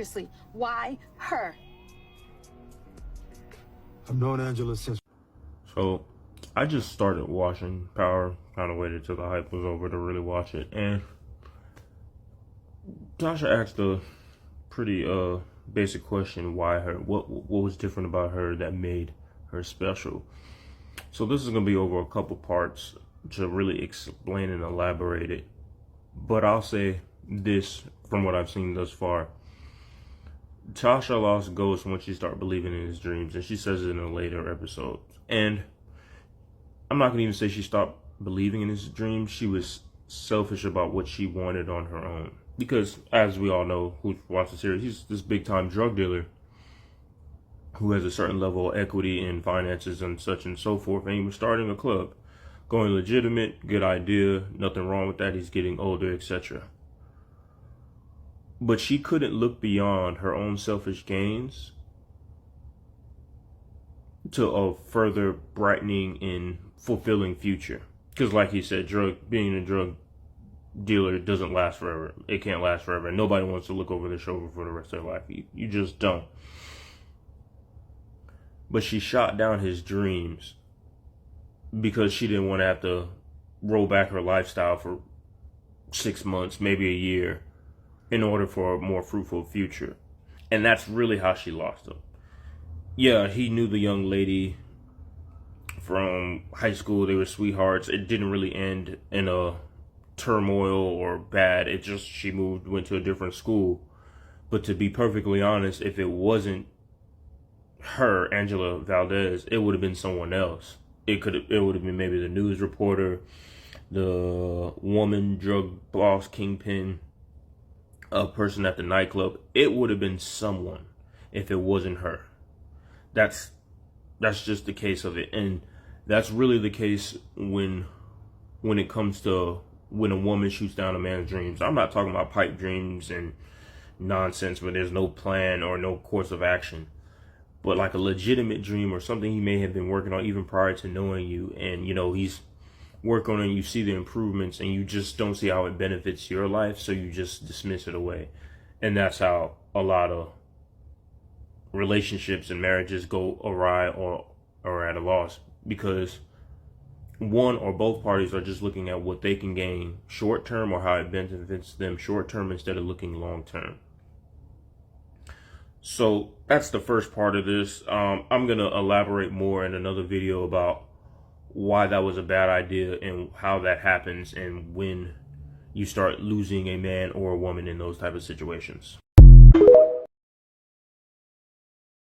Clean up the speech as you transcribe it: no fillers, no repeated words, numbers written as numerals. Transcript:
Seriously, why her? I've known Angela since. So I just started watching Power, kind of waited till the hype was over to really watch it, and Tasha asked a pretty basic question: why her? What was different about her that made her special? So this is gonna be over a couple parts to really explain and elaborate it. But I'll say this from what I've seen thus far. Tasha lost Ghost when she started believing in his dreams, and she says it in a later episode. And I'm not gonna even say she stopped believing in his dreams. She was selfish about what she wanted on her own. Because, as we all know, who watched the series, he's this big-time drug dealer who has a certain level of equity in finances and such and so forth. And he was starting a club, going legitimate, good idea, nothing wrong with that. He's getting older, etc. But she couldn't look beyond her own selfish gains to a further brightening and fulfilling future. Because like he said, being a drug dealer doesn't last forever. It can't last forever. Nobody wants to look over their shoulder for the rest of their life. You just don't. But she shot down his dreams because she didn't want to have to roll back her lifestyle for 6 months, maybe a year, in order for a more fruitful future. And that's really how she lost him. Yeah, he knew the young lady from high school. They were sweethearts. It didn't really end in a turmoil or bad. It just, she went to a different school. But to be perfectly honest, if it wasn't her, Angela Valdez, it would have been someone else. It would have been maybe the news reporter, the woman drug boss kingpin, a person at the nightclub. It would have been someone if it wasn't her. That's just the case of it. And that's really the case when it comes to when a woman shoots down a man's dreams. I'm not talking about pipe dreams and nonsense where there's no plan or no course of action, but like a legitimate dream or something he may have been working on even prior to knowing you, and you know he's working on it and you see the improvements and you just don't see how it benefits your life, so you just dismiss it away. And that's how a lot of relationships and marriages go awry or at a loss, because one or both parties are just looking at what they can gain short term or how it benefits them short term instead of looking long term. So that's the first part of this. I'm going to elaborate more in another video about why that was a bad idea and how that happens and when you start losing a man or a woman in those type of situations.